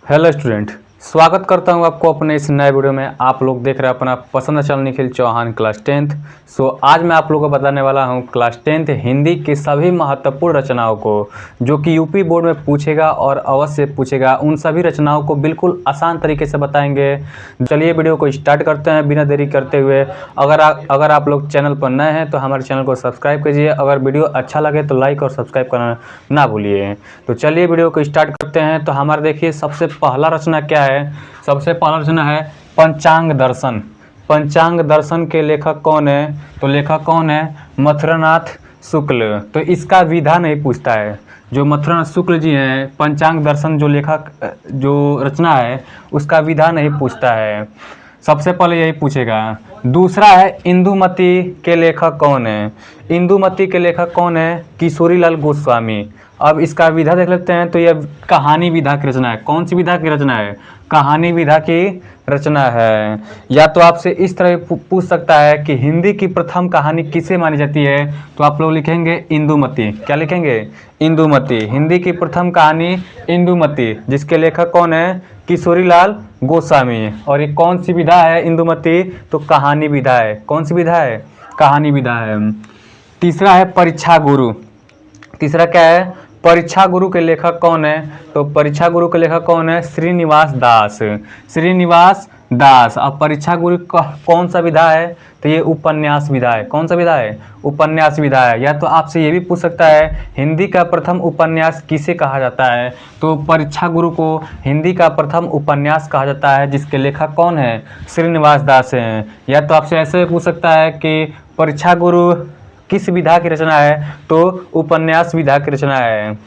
Hello student, स्वागत करता हूं आपको अपने इस नए वीडियो में। आप लोग देख रहे हैं अपना पसंद channel Nikhil Chauhan class 10th। आज मैं आप लोगों को बताने वाला हूं क्लास 10th हिंदी की सभी महत्वपूर्ण रचनाओं को, जो कि यूपी बोर्ड में पूछेगा और अवश्य पूछेगा। उन सभी रचनाओं को बिल्कुल आसान तरीके से बताएंगे। चलिए वीडियो को स्टार्ट करते हैं बिना देरी करते हुए। अगर आप लोग चैनल पर नए हैं तो हमारे चैनल को सब्सक्राइब कीजिए। अगर वीडियो अच्छा लगे तो लाइक और सब्सक्राइब करना ना भूलिए। तो चलिए वीडियो को स्टार्ट करते हैं। तो हमारे देखिए सबसे पहला रचना क्या है। सबसे पहला रचना है पंचांग दर्शन। पंचांग दर्शन के लेखक कौन है? तो लेखक कौन है? मथुरानाथ शुक्ल। तो इसका विधा नहीं पूछता है। जो मथुरानाथ शुक्ल जी हैं, पंचांग दर्शन जो लेखक जो रचना है उसका विधा नहीं पूछता है। सबसे पहले यही पूछेगा। दूसरा है इंदुमती के लेखक कौन है? इंदुमती के लेखक कौन है? किशोरीलाल गोस्वामी। अब इसका विधा देख लेते हैं। तो यह कहानी विधा की रचना है। कौन सी विधा की रचना है? कहानी विधा की रचना है। या तो आपसे इस तरह पूछ सकता है कि हिंदी की प्रथम कहानी किसे मानी जाती है? तो आप लोग लिखेंगे इंदुमती। क्या लिखेंगे? इंदुमती। हिंदी की प्रथम कहानी इंदुमती, जिसके लेखक कौन है? किशोरीलाल गोस्वामी। और ये कौन सी विधा है इंदुमती? तो कहानी विधा है। कौन सी विधा है? कहानी विधा है। तीसरा है परीक्षा गुरु। तीसरा क्या है? परीक्षा गुरु के लेखक कौन है? तो परीक्षा गुरु के लेखक कौन है? श्रीनिवास दास। श्रीनिवास दास। अब परीक्षा गुरु का कौन सा विधा है? तो ये उपन्यास विधा है। कौन सा विधा है? उपन्यास विधा है। या तो आपसे ये भी पूछ सकता है हिंदी का प्रथम उपन्यास किसे कहा जाता है? तो परीक्षा गुरु को हिंदी का प्रथम उपन्यास कहा जाता है, जिसके लेखक कौन है? श्रीनिवास दास हैं। या तो आपसे ऐसे पूछ सकता है कि परीक्षा गुरु किस विधा की रचना है? तो उपन्यास विधा की रचना है।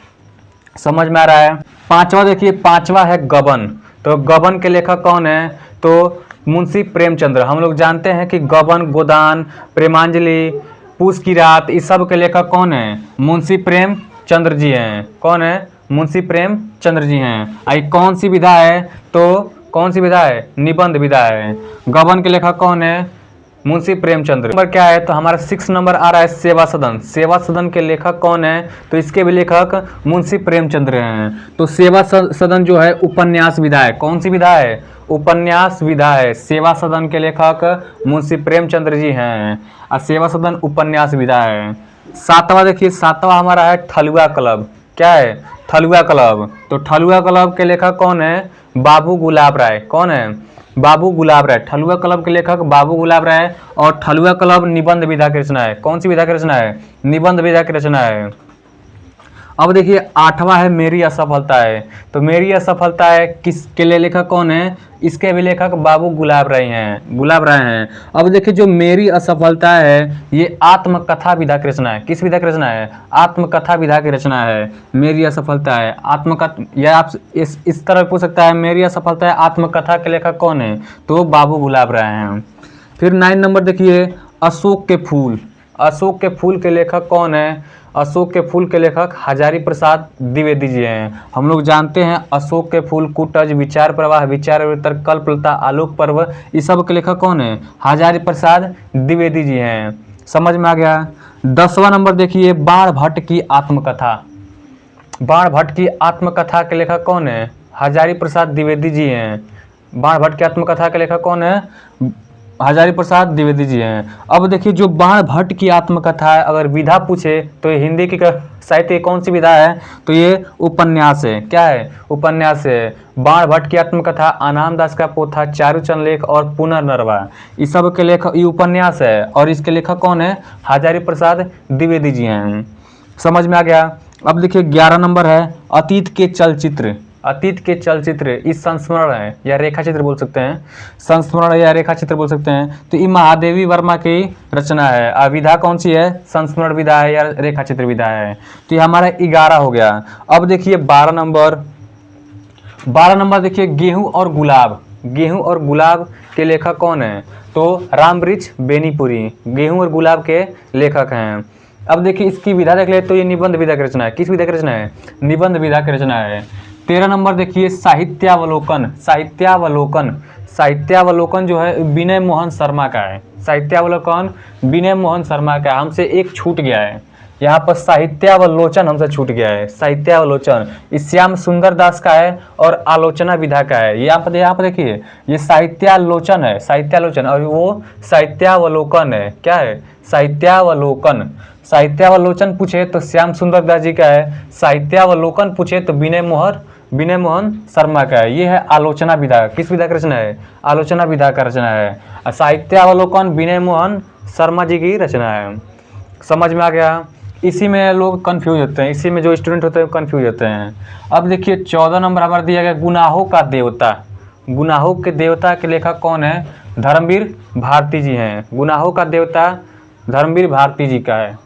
समझ में आ रहा है? पांचवा देखिए, पांचवा है गबन। तो गबन के लेखक कौन है? तो मुंशी प्रेमचंद्र। हम लोग जानते हैं कि गबन, गोदान, प्रेमांजलि, पूस की रात, इस सब के लेखक कौन है? मुंशी प्रेमचंद्र जी हैं। कौन है? मुंशी प्रेमचंद्र जी हैं। आई कौन सी विधा है? तो कौन सी विधा है? निबंध विधा है। गबन के लेखक कौन है? मुंशी प्रेमचंद्र। नंबर क्या है? तो हमारा 6 नंबर आ रहा है सेवा सदन। सेवा सदन के लेखक कौन है? तो इसके भी लेखक मुंशी प्रेमचंद्र हैं। तो सेवा सदन जो है उपन्यास विधा है। कौन सी विधा है? उपन्यास विधा है। सेवा सदन के लेखक मुंशी प्रेमचंद्र जी हैं और सेवा सदन उपन्यास विधा है। सातवां देखिए, सातवां हमारा है ठलुआ क्लब। क्या है? ठलुआ क्लब। तो ठलुआ क्लब के लेखक कौन है? बाबू गुलाब राय। कौन है? बाबू गुलाब राय। ठलुआ क्लब के लेखक बाबू गुलाब राय। और ठलुआ क्लब निबंध विधा की रचना है। कौन सी विधा की रचना है? निबंध विधा की रचना है। अब देखिए आठवां है मेरी असफलता है। तो मेरी असफलता है किसके लिए लेखक कौन है? इसके भी लेखक बाबू गुलाब राय हैं। गुलाब राय हैं। अब देखिए जो मेरी असफलता है ये आत्मकथा विधा की रचना है। किस विधा की रचना है? आत्मकथा विधा की रचना है। मेरी असफलता है आत्मकथा। या आप इस तरह पूछ सकता है मेरी असफलता है आत्मकथा के लेखक कौन है? तो बाबू गुलाब राय हैं। फिर 9 नंबर देखिए, अशोक के फूल। अशोक के फूल के लेखक कौन है? अशोक के फूल के लेखक हजारी प्रसाद द्विवेदी जी हैं। हम लोग जानते हैं अशोक के फूल, कुटज, विचार प्रवाह, विचार वितर, कल्पलता, आलोक पर्व, इस सब के लेखक कौन है? हजारी प्रसाद द्विवेदी जी हैं। समझ में आ गया? 10वां नंबर देखिए, बाण भट्ट की आत्मकथा। बाण भट्ट की आत्मकथा के लेखक कौन है? हजारी प्रसाद द्विवेदी जी हैं। बाण भट्ट की आत्मकथा के लेखक कौन है? हजारी प्रसाद द्विवेदी जी हैं। अब देखिए जो बाण भट्ट की आत्मकथा है, अगर विधा पूछे तो ये हिंदी की साहित्य कौन सी विधा है? तो ये उपन्यास है। क्या है? उपन्यास है। बाण भट्ट की आत्मकथा, आनाम दास का पोथा, चारुचंद लेख और पुनर्नरवा, इस सब के लेखक, ये उपन्यास है और इसके लेखक कौन है? हजारी प्रसाद द्विवेदी जी हैं। समझ में आ गया? अब देखिए 11 नंबर है अतीत के चलचित्र। अतीत के चलचित्र, इस संस्मरण है या रेखा चित्र बोल सकते हैं। संस्मरण या रेखा चित्र बोल सकते हैं। तो ये महादेवी वर्मा की रचना है। विधा कौन सी है? संस्मरण विधा है या रेखा चित्र विधा है। तो ये हमारा 11 हो गया। अब देखिए 12 नंबर। 12 नंबर देखिए गेहूं और गुलाब। गेहूं और गुलाब के लेखक कौन है? तो रामवृक्ष बेनीपुरी गेहूं और गुलाब के लेखक हैं। अब देखिए इसकी विधा देख ले तो ये निबंध विधा की रचना है। किस विधा की रचना है? निबंध विधा की रचना है। 13 नंबर देखिए साहित्यावलोकन। साहित्यावलोकन, साहित्यावलोकन जो है विनय मोहन शर्मा का है। साहित्यावलोकन विनय मोहन शर्मा का है। हमसे एक छूट गया है। यहाँ पर साहित्यावलोचन हमसे छूट गया है। साहित्यावलोचन इस श्याम सुंदर दास का है और आलोचना विधा का है। ये यहाँ पर देखिए, ये साहित्यालोचन है, साहित्यालोचन, और वो साहित्यावलोकन है। क्या है? साहित्यावलोकन। साहित्यावलोचन पूछे तो श्याम सुंदर दास जी का है, साहित्यावलोकन पूछे तो विनय मोहन शर्मा का है। ये है आलोचना विधा। किस विधा का रचना है? आलोचना विधा का रचना है। साहित्यावलोकन विनय मोहन शर्मा जी की रचना है। समझ में आ गया? इसी में लोग कंफ्यूज होते हैं, इसी में जो स्टूडेंट होते हैं कंफ्यूज होते हैं। अब देखिए 14 नंबर हमारा दिया गया, गुनाहों का देवता। गुनाहों के देवता के लेखक कौन है? धर्मवीर भारती जी हैं। गुनाहों का देवता धर्मवीर भारती जी का है।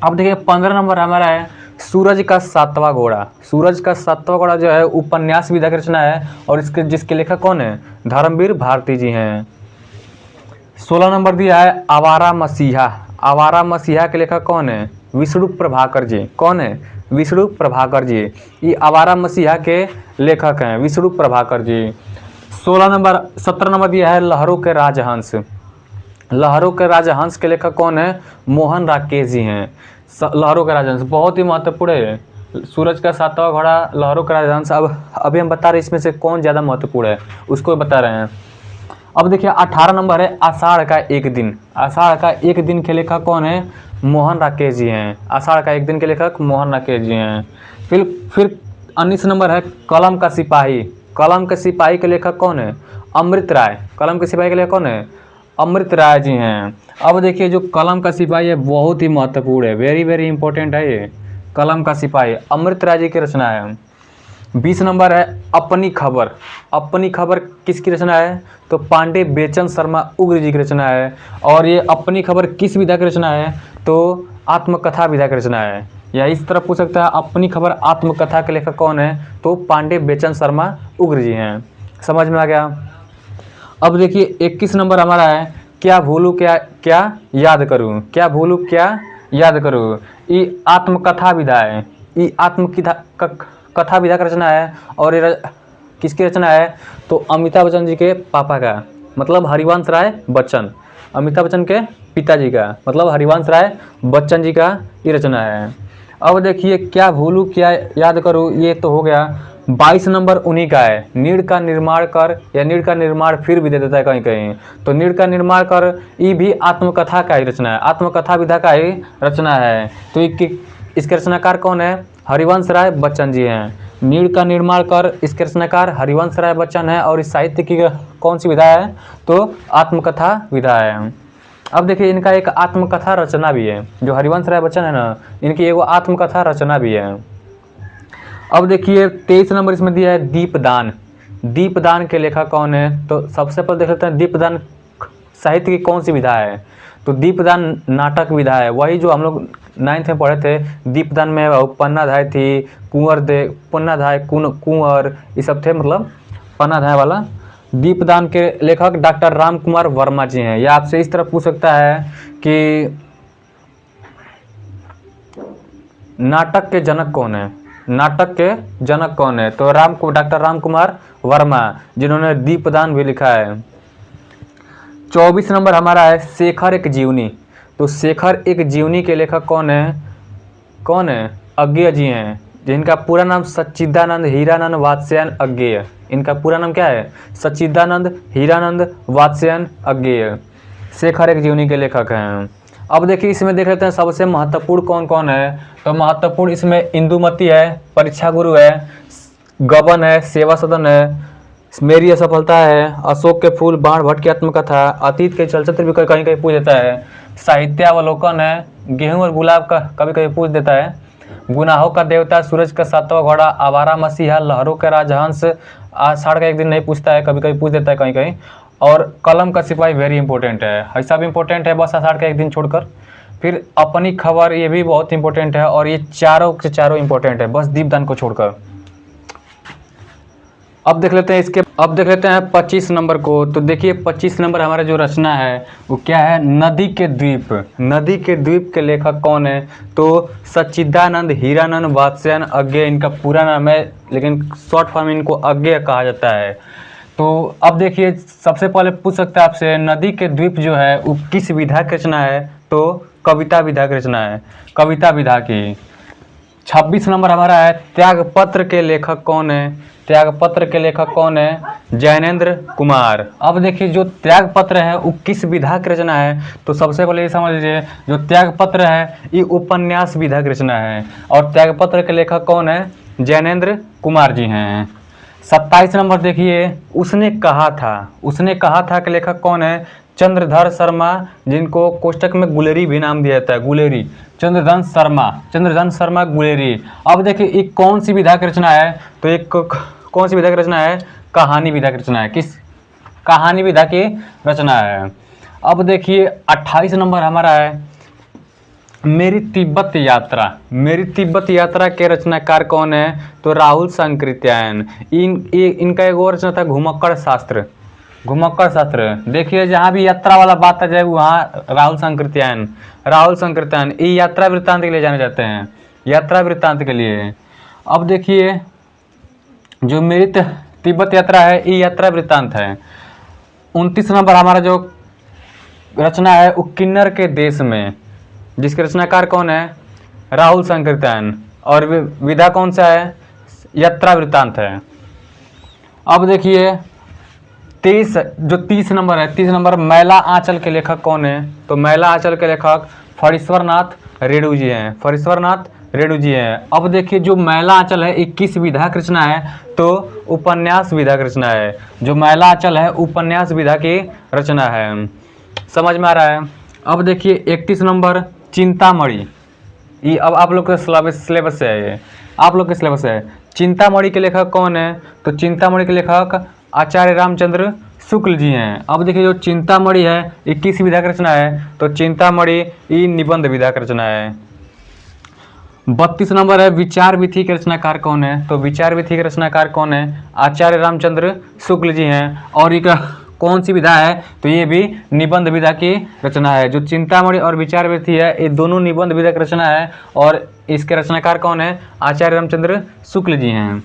अब देखिए 15 नंबर हमारा है, सूरज का सातवां घोड़ा। सूरज का सातवां घोड़ा जो है उपन्यास विधा की रचना है और जिसके लेखक कौन है? धर्मवीर भारती जी हैं। 16 नंबर दिया है, आवारा मसीहा। आवारा मसीहा के लेखक कौन है? विष्णु प्रभाकर जी। कौन है? विष्णु प्रभाकर जी। ये आवारा मसीहा के लेखक हैं, विष्णु प्रभाकर जी। 17 नंबर दिया है, लहरों के राजहंस। लहरों के राजहंस के लेखक कौन है? मोहन राकेश जी हैं। लहरों के राजहंस बहुत ही महत्वपूर्ण है। सूरज का सातवां घोड़ा, लहरों के राजहंस। अब अभी हम बता रहे हैं इसमें से कौन ज़्यादा महत्वपूर्ण है, उसको बता रहे हैं। अब देखिए 18 नंबर है, आषाढ़ का एक दिन। आषाढ़ का एक दिन के लेखक कौन है? मोहन राकेश जी हैं। आषाढ़ का एक दिन के लेखक मोहन राकेश जी हैं। फिर 19 नंबर है, कलम का सिपाही। कलम के सिपाही के लेखक कौन है? अमृत राय। कलम के सिपाही के लेखक कौन है? अमृत राय जी हैं। अब देखिए जो कलम का सिपाही है बहुत ही महत्वपूर्ण है, वेरी वेरी इंपॉर्टेंट है ये। कलम का सिपाही अमृत राय जी की रचना है। 20 नंबर है, अपनी खबर। अपनी खबर किसकी रचना है? तो पांडे बेचन शर्मा उग्र जी की रचना है। और ये अपनी खबर किस विधा की रचना है? तो आत्मकथा विधा की रचना है। या इस तरह पूछ सकता है, अपनी खबर आत्मकथा के लेखक कौन है? तो पांडे बेचन शर्मा उग्र जी हैं। समझ में आ गया? अब देखिए 21 नंबर हमारा है, क्या भूलूं क्या याद करूं। क्या भूलूं क्या याद करूं। ये आत्मकथा विधा है। ये कथा विधा का रचना है। और ये किसकी रचना है? तो अमिताभ बच्चन जी के पापा का, मतलब हरिवंश राय बच्चन। अमिताभ बच्चन के पिताजी का, मतलब हरिवंश राय बच्चन जी का ये रचना है। अब देखिए क्या भूलूं क्या याद करूं, ये तो हो गया। 22 नंबर उन्हीं का है, नीड़ का निर्माण कर, या नीड़ का निर्माण फिर भी दे देता है कहीं कहीं। तो नीड़ का निर्माण कर ये भी आत्मकथा का ही रचना है, आत्मकथा विधा का ही रचना है। तो इसके रचनाकार कौन है? हरिवंश राय बच्चन जी हैं। नीड़ का निर्माण कर इसके रचनाकार हरिवंश राय बच्चन है। और इस साहित्य की कौन सी विधा है? तो आत्मकथा विधा है। अब देखिए इनका एक आत्मकथा रचना भी है, जो हरिवंश राय बच्चन है ना, इनकी एगो आत्मकथा रचना भी है। अब देखिए 23 नंबर इसमें दिया है, दीपदान। दीपदान के लेखक कौन है? तो सबसे पहले देख लेते हैं दीपदान साहित्य की कौन सी विधा है। तो दीपदान नाटक विधा है, वही जो हम लोग 9th में पढ़े थे। दीपदान में पन्नाधाय थी, पन्नाधाय कुंवर ये सब थे, मतलब पन्नाधाय वाला। दीपदान के लेखक डॉक्टर राम कुमार वर्मा जी हैं। यह आपसे इस तरह पूछ सकता है कि नाटक के जनक कौन है? नाटक के जनक कौन है? तो डॉक्टर राम कुमार वर्मा, जिन्होंने दीपदान भी लिखा है। 24 नंबर हमारा है, शेखर एक जीवनी। तो शेखर एक जीवनी के लेखक कौन है? कौन है? अज्ञेय जी हैं, जिनका पूरा नाम सच्चिदानंद हीरानंद वात्स्यायन अज्ञेय। इनका पूरा नाम क्या है? सच्चिदानंद हीरानंद वात्स्यायन अज्ञेय। शेखर एक जीवनी के लेखक हैं। अब देखिए इसमें देख लेते हैं सबसे महत्वपूर्ण कौन कौन है। तो महत्वपूर्ण इसमें इंदुमती है, परीक्षा गुरु है, गबन है, सेवा सदन है, मेरी असफलता है, अशोक के फूल, बाण भट्ट की आत्मकथा, अतीत के चलचित्र भी कहीं कहीं पूछ देता है, साहित्यावलोकन है, गेहूं और गुलाब का कभी कभी पूछ देता है, गुनाहों का देवता, सूरज का सातवां घोड़ा, आवारा मसीहा, लहरों के राजहंस, आषाढ़ का एक दिन नहीं पूछता है, कभी कभी पूछ देता है कहीं कहीं, और कलम का सिपाही वेरी इंपॉर्टेंट है। ऐसा भी इंपॉर्टेंट है बस आषाढ़ का एक दिन छोड़कर। फिर अपनी खबर ये भी बहुत इंपॉर्टेंट है, और ये चारों के चारों इंपॉर्टेंट है बस दीपदान को छोड़कर। अब देख लेते हैं 25 नंबर को। तो देखिए 25 नंबर हमारा जो रचना है वो क्या है? नदी के द्वीप। नदी के द्वीप के लेखक कौन है? तो सच्चिदानंद हीरानंद वात्स्यायन अज्ञेय इनका पूरा नाम है, लेकिन शॉर्ट फॉर्म इनको अज्ञेय कहा जाता है। तो अब देखिए सबसे पहले पूछ सकता है आपसे, नदी के द्वीप जो है वो किस विधा की रचना है? तो कविता विधा की रचना है, कविता विधा की। 26 नंबर हमारा है त्यागपत्र के लेखक कौन है, त्यागपत्र के लेखक कौन है, जैनेन्द्र कुमार। अब देखिए जो त्यागपत्र है वो किस विधा की रचना है, तो सबसे पहले ये समझ लीजिए जो त्यागपत्र है ये उपन्यास विधा की रचना है, और त्यागपत्र के लेखक कौन है, जैनेन्द्र कुमार जी हैं। 27 नंबर देखिए उसने कहा था, उसने कहा था के लेखक कौन है, चंद्रधर शर्मा, जिनको कोष्टक में गुलेरी भी नाम दिया जाता है, गुलेरी, चंद्रधन शर्मा, चंद्रधन शर्मा गुलेरी। अब देखिए एक कौन सी विधा की रचना है, तो एक कौन सी विधा की रचना है, कहानी विधा की रचना है, किस, कहानी विधा की रचना है। अब देखिए 28 नंबर हमारा है मेरी तिब्बत यात्रा, मेरी तिब्बत यात्रा के रचनाकार कौन है, तो राहुल सांकृत्यायन। इनका एक और रचना था घुमक्कड़ शास्त्र, घुमक्कड़ शास्त्र। देखिए जहाँ भी यात्रा वाला बात आ जाए वहाँ राहुल सांकृत्यायन, राहुल सांकृत्यायन ये यात्रा वृत्तांत के लिए जाने जाते हैं, यात्रा वृत्तांत के लिए। अब देखिए जो मेरी तिब्बत यात्रा है ये यात्रा वृत्तांत है। 29 नंबर हमारा जो रचना है वो किन्नर के देश में, जिसके रचनाकार कौन है, राहुल सांकृत्यायन, और विधा कौन सा है, यात्रा वृत्तांत है। अब देखिए 30 नंबर है, 30 नंबर मैला आंचल के लेखक कौन है, तो मैला आंचल के लेखक फणीश्वरनाथ रेणु जी हैं, फणीश्वरनाथ रेणु जी हैं। अब देखिए जो मैला आंचल है ये किस विधा की रचना है, तो उपन्यास विधा की रचना है। जो मैला आंचल है उपन्यास विधा की रचना है, समझ में आ रहा है। अब देखिए 31 नंबर चिंतामणि, ये अब आप लोग के सिलेबस से है, ये आप लोग के सिलेबस है। चिंतामणि के लेखक कौन है, तो चिंतामणि के लेखक आचार्य रामचंद्र शुक्ल जी हैं। अब देखिए जो चिंतामणि है ये किस विधा की रचना है, तो चिंतामणि ये निबंध विधा की रचना है। 32 नंबर है विचार विधि के रचनाकार कौन है, तो विचार विधि के रचनाकार कौन है, आचार्य रामचंद्र शुक्ल जी हैं। और ये कौन सी विधा है, तो ये भी निबंध विधा की रचना है। जो चिंतामणि और विचार विधि है ये दोनों निबंध विधा की रचना है, और इसके रचनाकार कौन है, आचार्य रामचंद्र शुक्ल जी हैं।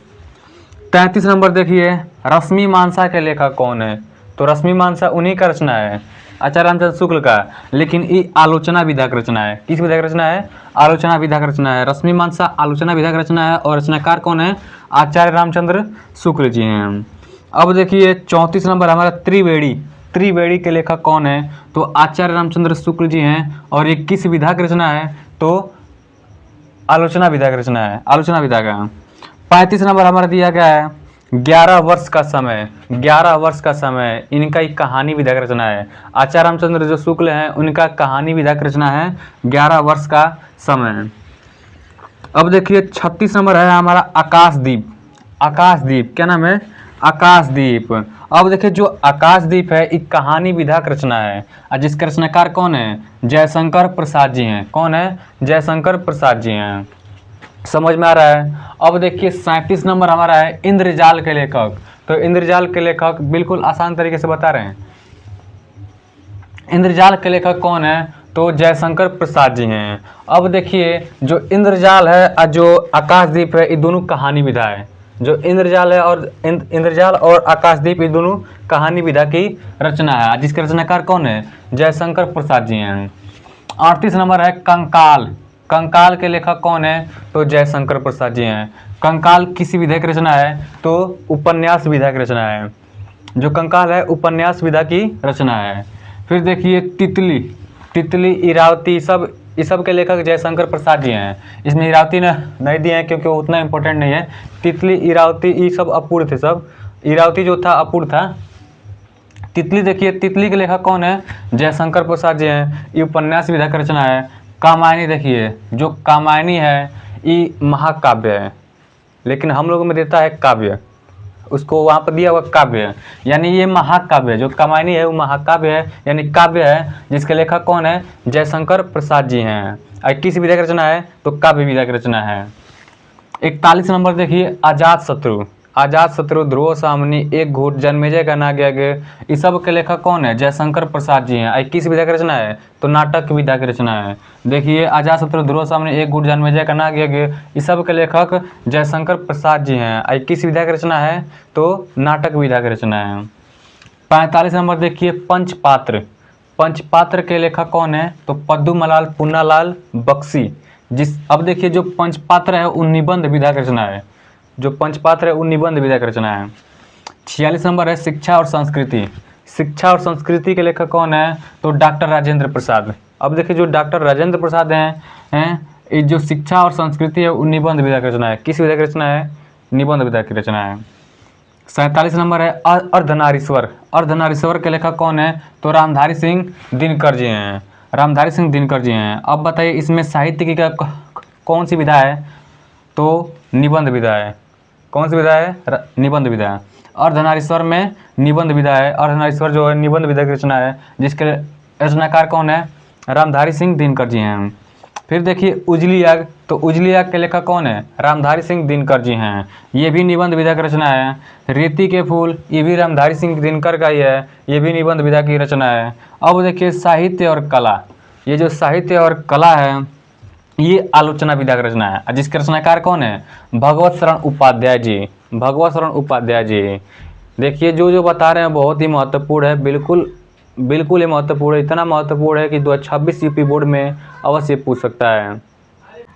33 नंबर देखिए रश्मि मानसा के लेखक कौन है, तो रश्मि मानसा उन्हीं का रचना है, आचार्य रामचंद्र शुक्ल का, लेकिन ये आलोचना विधा की रचना है। किस विधा की रचना है, आलोचना विधा की रचना है। रश्मि मानसा आलोचना विधा की रचना है, और रचनाकार कौन है, आचार्य रामचंद्र शुक्ल जी हैं। अब देखिए 34 नंबर हमारा त्रिवेणी, त्रिवेणी के लेखक कौन है, तो आचार्य रामचंद्र शुक्ल जी हैं, और ये किस विधा की रचना है, तो आलोचना विधा की रचना है, आलोचना विधा का। 35 नंबर हमारा दिया गया है 11 वर्ष का समय, 11 वर्ष का समय, इनका एक कहानी विधा की रचना है। आचार्य रामचंद्र जो शुक्ल हैं उनका कहानी विधा की रचना है 11 वर्ष का समय। अब देखिए 36 नंबर है हमारा आकाशदीप, आकाशदीप क्या नाम है, आकाशदीप। अब देखिए जो आकाशदीप है एक कहानी विधा की रचना है, और जिसके रचनाकार कौन है, जयशंकर प्रसाद जी हैं। कौन है, जयशंकर प्रसाद जी हैं, समझ में आ रहा है। अब देखिए 37 नंबर हमारा है इंद्रजाल के लेखक, तो इंद्रजाल के लेखक बिल्कुल आसान तरीके से बता रहे हैं। इंद्रजाल के लेखक कौन है, तो जयशंकर प्रसाद जी हैं। अब देखिए जो इंद्रजाल है और जो आकाशदीप है ये दोनों कहानी विधा है। जो इंद्रजाल है और इंद्रजाल और आकाशदीप ये दोनों कहानी विधा की रचना है, जिसके रचनाकार कौन है, जयशंकर प्रसाद जी हैं। 38 नंबर है कंकाल, कंकाल के लेखक कौन है, तो जयशंकर प्रसाद जी हैं। कंकाल किसी विधा की रचना है, तो उपन्यास विधा की रचना है। जो कंकाल है उपन्यास विधा की रचना है। फिर देखिए तितली, तितली, इरावती, सब इस सब के लेखक जयशंकर प्रसाद जी हैं। इसमें इरावती नहीं दिए हैं क्योंकि वो उतना इम्पोर्टेंट नहीं है। तितली, इरावती ये सब अपूर्ण थे, सब इरावती जो था अपूर्ण था। तितली देखिए, तितली के लेखक कौन है, जयशंकर प्रसाद जी हैं। ये उपन्यास विधा की रचना है। कामायनी देखिए, जो कामायनी है ये महाकाव्य है, लेकिन हम लोगों में देता है काव्य, उसको वहाँ पर दिया हुआ काव्य है, यानी ये महाकाव्य है। जो कामायनी है वो महाकाव्य है, यानी काव्य है, जिसके लेखक कौन है, जयशंकर प्रसाद जी हैं। और किस विधा की रचना है, तो काव्य विधा की रचना है। 41 नंबर देखिए अजात शत्रु, अजात शत्रु, ध्रुव सामनी, एक घूट, जन्मेजय का नाग्यज्ञ, इस सब के लेखक कौन है, जयशंकर प्रसाद जी हैं। और किस विधा की रचना है, तो नाटक विधा की रचना है। देखिए अजात शत्रु, ध्रुव सामनी, एक घूट, जन्मेजय का नाग्यज्ञ, इस सब के लेखक जयशंकर प्रसाद जी हैं। और किस विधा की रचना है, तो नाटक विधा की रचना है। 45 नंबर देखिए पंचपात्र, पंचपात्र के लेखक कौन है? तो पद्दूमलाल पुन्नालाल बख्शी। अब देखिए जो पंचपात्र है वो निबंध विधा की रचना है। जो पंचपात्र है वो निबंध विधा की रचना है। 46 नंबर है शिक्षा और संस्कृति। शिक्षा और संस्कृति के लेखक कौन है? तो डॉक्टर राजेंद्र प्रसाद। अब देखिए जो डॉक्टर राजेंद्र प्रसाद हैं ये जो शिक्षा और संस्कृति है वो निबंध विधा की रचना है। किस विधा की रचना है? निबंध विधा की रचना है। 47 नंबर है अर्धनारीश्वर। अर्धनारीश्वर के लेखक कौन है? तो रामधारी सिंह दिनकर जी हैं। रामधारी सिंह दिनकर जी हैं। अब बताइए इसमें साहित्य की कौन सी विधा है? तो निबंध विधा है। कौन सी विधा है? निबंध विधा है। अर्धनारीश्वर में निबंध विधा है। अर्धनारीश्वर जो है निबंध विधा की रचना है, जिसके रचनाकार कौन है? रामधारी सिंह दिनकर जी हैं। फिर देखिए उजली आग। तो उजली आग के लेखक कौन है? रामधारी सिंह दिनकर जी हैं। ये भी निबंध विधा की रचना है। रेती के फूल, ये भी रामधारी सिंह दिनकर का ही है। ये भी निबंध विधा की रचना है। अब देखिए साहित्य और कला। ये जो साहित्य और कला है ये आलोचना विधा की रचना है, जिसके रचनाकार कौन है? भगवत शरण उपाध्याय जी। भगवत शरण उपाध्याय जी। देखिए जो जो बता रहे हैं बहुत ही महत्वपूर्ण है। बिल्कुल बिल्कुल ये महत्वपूर्ण है। इतना महत्वपूर्ण है कि 2026 यूपी बोर्ड में अवश्य पूछ सकता है।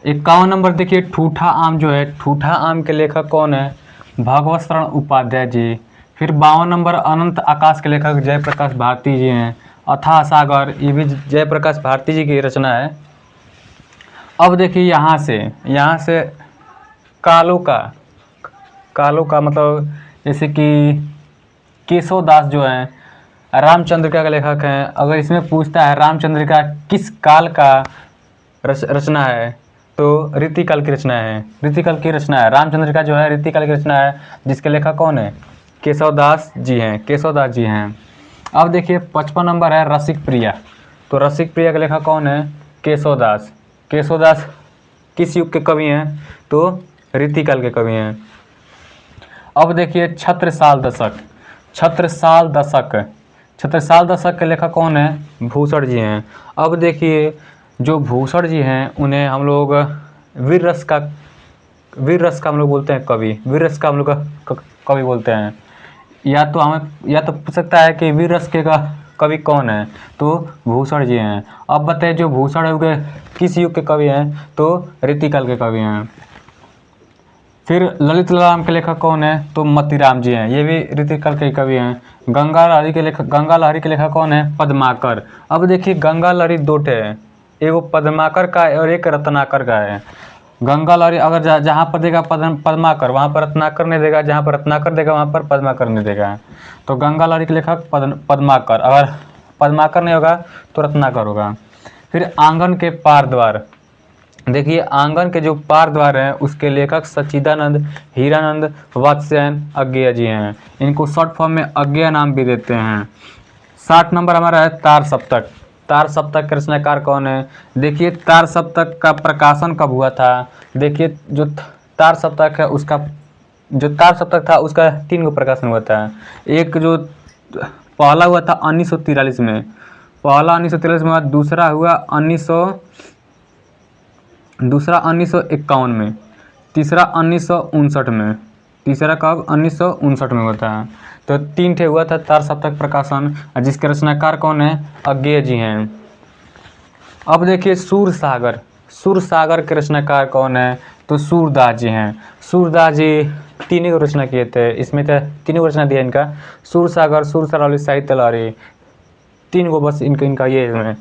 51 नंबर देखिए ठूठा आम जो है, ठूठा आम के लेखक कौन है? भगवत शरण उपाध्याय जी। फिर 52 नंबर अनंत आकाश के लेखक जयप्रकाश भारती जी हैं। अथाह सागर, ये भी जयप्रकाश भारती जी की रचना है। अब देखिए यहाँ से कालो का मतलब जैसे कि केशव दास जो हैं रामचंद्रिका के लेखक हैं। अगर इसमें पूछता है रामचंद्रिका किस काल का रचना है? तो रीतिकाल की रचना है। रीतिकाल की रचना है। रामचंद्रिका जो है रीतिकाल की रचना है, जिसके लेखक कौन है? केशव दास जी हैं। केशव दास जी हैं। अब देखिए 55 नंबर है रसिक प्रिया। तो रसिक प्रिया के लेखक कौन है? केशव दास। केशव दास किस युग के कवि हैं? तो रीतिकाल के कवि हैं। अब देखिए छत्रसाल दशक। छत्रसाल दशक के लेखक कौन है? भूषण जी हैं। अब देखिए जो भूषण जी हैं उन्हें हम लोग वीर रस का हम लोग बोलते हैं कवि। वीर रस का हम लोग कवि बोलते हैं। या तो पूछ सकता है कि वीर रस के का कवि कौन है? तो भूषण जी हैं। अब बताइए जो भूषण है वो किस युग के कवि हैं? तो रीतिकाल के कवि हैं। फिर ललित राम के लेखक कौन है? तो मोतीराम जी हैं। ये भी रीतिकाल के कवि हैं। गंगा लहरी के लेखक कौन है? पद्माकर। अब देखिए गंगा लहरी दो ठे है, एगो पद्माकर का है और एक रत्नाकर का है। गंगा लहरी अगर जहाँ पर देगा पद्माकर वहाँ पर रत्नाकर नहीं देगा, जहाँ पर रत्नाकर देगा वहाँ पर पद्माकर नहीं देगा। तो गंगा लहरी के लेखक पद्माकर। अगर पद्माकर नहीं होगा तो रत्नाकर होगा। फिर आंगन के पार द्वार। देखिए आंगन के जो पार द्वार हैं उसके लेखक सच्चिदानंद हीरानंद वात्स्यायन अज्ञेय जी हैं। इनको शॉर्ट फॉर्म में अज्ञेय नाम भी देते हैं। 60 नंबर हमारा है तार सप्तक। तार सप्तक के रचनाकार कौन है? देखिए तार सप्तक का प्रकाशन कब हुआ था? देखिए जो तार सप्तक था उसका 3 गो प्रकाशन हुआ था। एक जो पहला हुआ था 1943 में, पहला 1943 में हुआ। दूसरा हुआ 1951 में। तीसरा 1959 में। तीसरा कब? 1959 में हुआ था। तो 3 ठे हुआ था तार सप्तक प्रकाशन, जिसके रचनाकार कौन है? अज्ञेय जी हैं। अब देखिए सूरसागर के रचनाकार कौन है? तो सूरदास जी हैं। सूरदास जी 3 को रचना किए थे। इसमें 3 को रचना दिया इनका, सूरसागर, सूरसरावली, साहित्य लहरी, 3 को बस इनका ये है।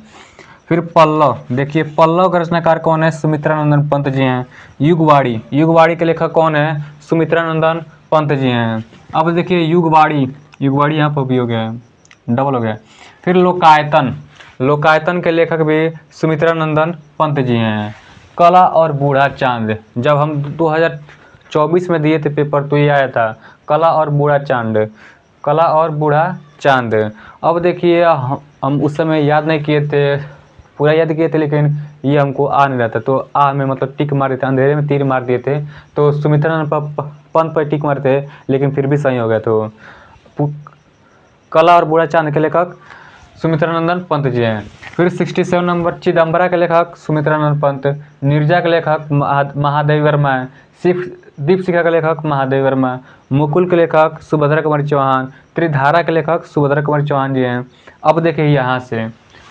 फिर पल्लव। देखिए पल्लव का रचनाकार कौन है? सुमित्रानंदन पंत जी हैं। युगवाड़ी के लेखक कौन है? सुमित्रानंदन पंत जी हैं। अब देखिए युगवाड़ी यहाँ पर भी हो गया है, डबल हो गया। फिर लोकायतन के लेखक भी सुमित्रानंदन पंत जी हैं। कला और बूढ़ा चांद, जब हम 2024 में दिए थे पेपर तो ये आया था, कला और बूढ़ा चांद। अब देखिए हम उस समय याद नहीं किए थे, पूरा याद किए थे, लेकिन ये हमको आ नहीं रहा था तो में मतलब टिक मार दिए थे, अंधेरे में तीर मार दिए थे। तो सुमित्रानंद पंत पर टिक मारते लेकिन फिर भी सही हो गया। तो कला और बूढ़ा चांद के लेखक सुमित्रानंदन पंत जी हैं। फिर 67 नंबर चिदम्बरा के लेखक सुमित्रानंद पंत। निर्जा के लेखक महादेवी वर्मा है। दीपशिखा के लेखक महादेवी वर्मा। मुकुल के लेखक सुभद्रा कुमारी चौहान। त्रिधारा के लेखक सुभद्रा कुमारी चौहान जी हैं। अब देखिए यहाँ से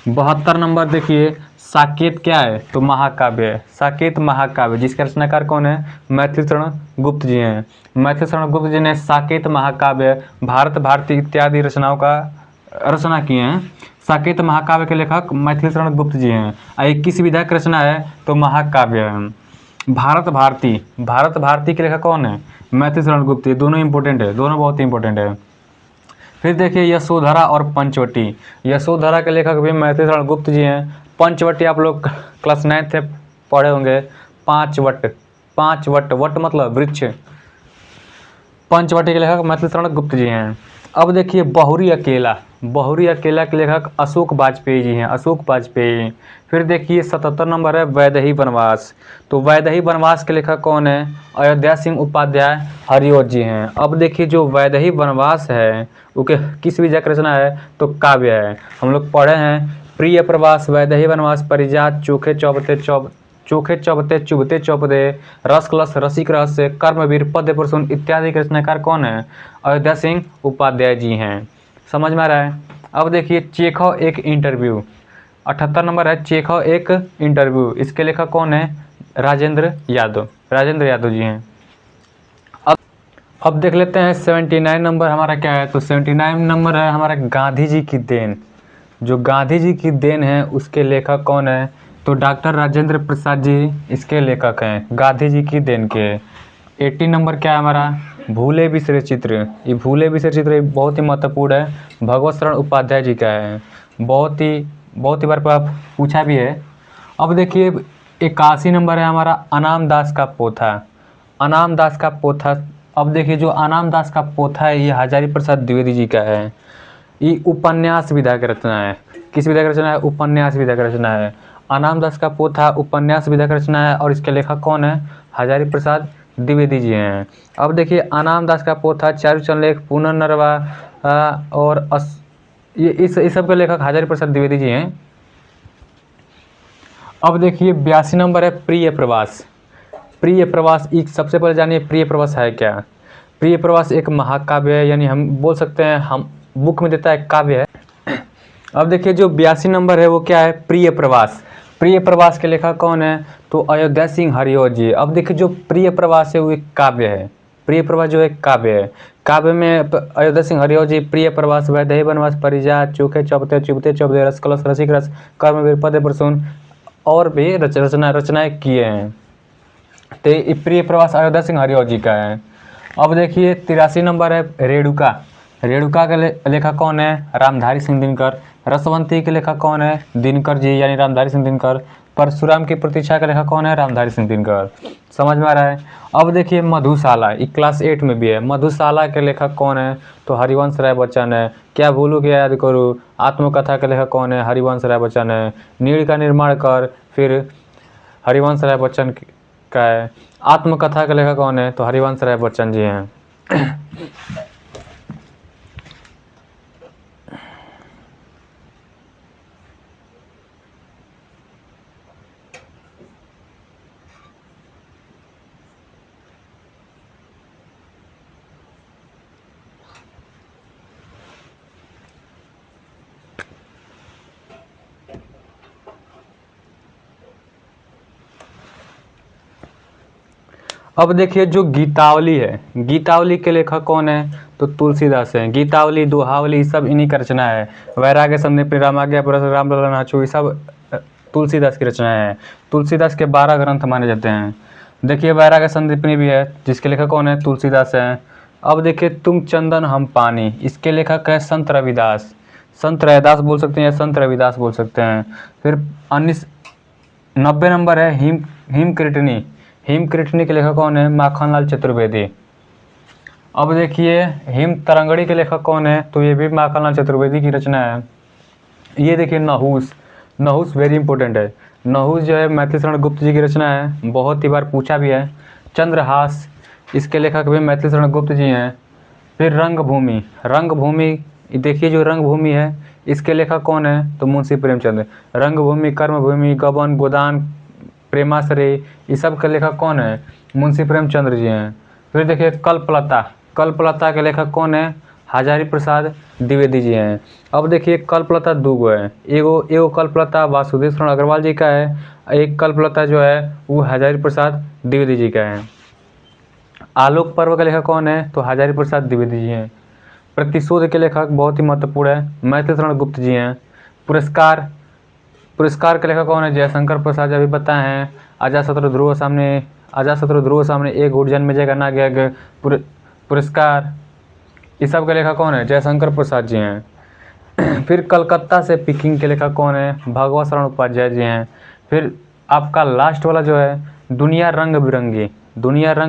72 नंबर देखिए, साकेत क्या है? तो महाकाव्य है। साकेत महाकाव्य, जिसके रचनाकार कौन है? मैथिली शरण गुप्त जी हैं। मैथिली शरण गुप्त जी ने साकेत महाकाव्य, भारत भारती इत्यादि रचनाओं का रचना किए हैं। साकेत महाकाव्य के लेखक मैथिली शरण गुप्त जी हैं। और ये किस विधा की रचना है? तो महाकाव्य है। भारत भारती के लेखक कौन है? मैथिली शरण गुप्त। ये दोनों इंपॉर्टेंट है, दोनों बहुत इंपॉर्टेंट है। फिर देखिए यशोधरा और पंचवटी। यशोधरा के लेखक भी मैथिली शरण गुप्त जी हैं। पंचवटी आप लोग क्लास 9th से पढ़े होंगे। पाँच वट वट मतलब वृक्ष। पंचवटी के लेखक मैथिली शरण गुप्त जी हैं। अब देखिए बहुरी अकेला के लेखक अशोक वाजपेयी जी हैं। अशोक वाजपेयी। फिर देखिए 77 नंबर है वैदेही वनवास। तो वैदेही वनवास के लेखक कौन है? अयोध्या सिंह उपाध्याय हरिओत जी हैं। अब देखिए जो वैदेही वनवास है वो किस विधा की रचना है? तो काव्य है। हम लोग पढ़े हैं प्रिय प्रवास, वैदेही वनवास, परिजात, चोखे चौबते चुभते चौपदे, रस कलश, रसिक रहस्य, कर्मवीर, पद्य प्रसून इत्यादि के रचनाकार कौन है? अयोध्या सिंह उपाध्याय जी हैं। समझ में आ रहा है? अब देखिए चेखव एक इंटरव्यू। 78 नंबर है चेखव एक इंटरव्यू। इसके लेखक कौन है? राजेंद्र यादव जी हैं। अब देख लेते हैं 79 नंबर हमारा क्या है? तो 79 नंबर है हमारा गांधी जी की देन। जो गांधी जी की देन है उसके लेखक कौन है? तो डॉक्टर राजेंद्र प्रसाद जी इसके लेखक हैं, गांधी जी की देन के। 80 नंबर क्या है हमारा? भूले बिसरे चित्र। ये भूले बिसरे चित्र बहुत ही महत्वपूर्ण है, भगवत शरण उपाध्याय जी का है। बहुत ही बार पर पूछा भी है। अब देखिए 81 नंबर है हमारा अनाम दास का पोथा। अब देखिए जो अनाम दास का पोथा है ये हजारी प्रसाद द्विवेदी जी का है। ये उपन्यास विधा की रचना है। किस विधा की रचना है? उपन्यास विधा की रचना है। अनाम दास का पोथा उपन्यास विधा की रचना है और इसके लेखक कौन है? हजारी प्रसाद द्विवेदी जी हैं। अब देखिए अनाम दास का पोथा, चारुचंद लेख, पुनर्नरवा और ये इस सब के लेखक हजारी प्रसाद द्विवेदी जी हैं। अब देखिए 82 नंबर है प्रिय प्रवास। सबसे पहले जानिए प्रिय प्रवास है क्या? प्रिय प्रवास एक महाकाव्य है, यानी हम बोल सकते हैं हम बुक में देता है काव्य है। अब देखिए जो 82 नंबर है वो क्या है? प्रिय प्रवास के लेखक कौन है? तो अयोध्या सिंह हरिओत जी। अब देखिए जो प्रिय प्रवास है वो एक काव्य है। प्रिय प्रवास जो है काव्य है। काव्य में अयोध्या सिंह हरिओत जी प्रिय प्रवास, वैदेही वनवास, परिजात, चोखे चौबते चुभते चौबते, रस कलश, रसिक रस, कर्मवीर, पद्य प्रसून और भी रचनाएं किए हैं। तो ये प्रिय प्रवास अयोध्या सिंह हरिओत जी का है। अब देखिए 83 नंबर है रेणुका के लेखक कौन है? रामधारी सिंह दिनकर। रसवंती के लेखक कौन है? दिनकर जी यानी रामधारी सिंह दिनकर। परशुराम की प्रतीक्षा के लेखक कौन है? रामधारी सिंह दिनकर। समझ में आ रहा है? अब देखिए मधुशाला, ये क्लास 8 में भी है। मधुशाला के लेखक कौन है? तो हरिवंश राय बच्चन है। क्या भूलू क्या याद करूँ, आत्मकथा के लेखक कौन है? हरिवंश राय बच्चन है। नीड़ का निर्माण कर, फिर हरिवंश राय बच्चन का है। आत्मकथा के लेखक कौन है? तो हरिवंश राय बच्चन जी हैं। अब देखिए जो गीतावली है, गीतावली के लेखक कौन है? तो तुलसीदास हैं। गीतावली, दोहावली सब इन्हीं का रचना है। वैराग्य संदीपनी, रामाज्ञा परस, रामलला नाचू, ये सब तुलसीदास की रचनाएं हैं। तुलसीदास के 12 ग्रंथ माने जाते हैं। देखिए वैराग्य संदीपनी भी है, जिसके लेखक कौन है? तुलसीदास हैं। अब देखिए तुम चंदन हम पानी, इसके लेखक है संत रविदास। संत रविदास बोल सकते हैं या संत रविदास बोल सकते हैं। फिर 90 नंबर है हिमकृतनी के लेखक कौन है? माखनलाल चतुर्वेदी। अब देखिए हिम तरंगड़ी के लेखक कौन है? तो ये भी माखनलाल चतुर्वेदी की रचना है। ये देखिए नहुस वेरी इंपॉर्टेंट है। नहुस जो है मैथिली शरण गुप्त जी की रचना है, बहुत ही बार पूछा भी है। चंद्रहास, इसके लेखक भी मैथिली शरण गुप्त जी हैं। फिर रंगभूमि देखिए जो रंगभूमि है इसके लेखक कौन है? तो मुंशी प्रेमचंद। रंगभूमि, कर्मभूमि, गबन, गोदान, प्रेमाश्रय, ये सब के लेखक कौन है? मुंशी प्रेमचंद्र जी हैं। फिर देखिए कल्पलता के लेखक कौन है? हजारी प्रसाद द्विवेदी जी हैं। अब देखिए कल्पलता दूगो है, एगो कल्पलता वासुदेव शरण अग्रवाल जी का है, एक कल्पलता जो है वो हजारी प्रसाद द्विवेदी जी का है। आलोक पर्व का लेखक कौन है? तो हजारी प्रसाद द्विवेदी जी हैं। प्रतिशोध के लेखक बहुत ही महत्वपूर्ण है, मैथिली शरण गुप्त जी हैं। पुरस्कार के लेखक कौन है? जयशंकर प्रसाद अभी बताए हैं। अजातशत्रु ध्रुव सामने एक घूट जन्म जय गना गया पुरस्कार, इस सब के लेखक कौन है? जयशंकर प्रसाद जी हैं। फिर कलकत्ता से पिकिंग के लेखक कौन है? भगवत शरण उपाध्याय जी हैं। फिर आपका लास्ट वाला जो है दुनिया रंग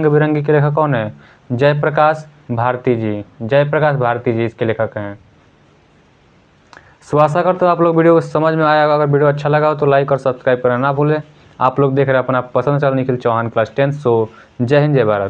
बिरंगी के लेखक कौन है? जयप्रकाश भारती जी इसके लेखक हैं। सो आशा करता हूँ आप लोग वीडियो को समझ में आया। अगर वीडियो अच्छा लगा हो तो लाइक और सब्सक्राइब करना ना भूलें। आप लोग देख रहे हैं अपना पसंद channel Nikhil Chauhan class 10th। So जय हिंद जय भारत।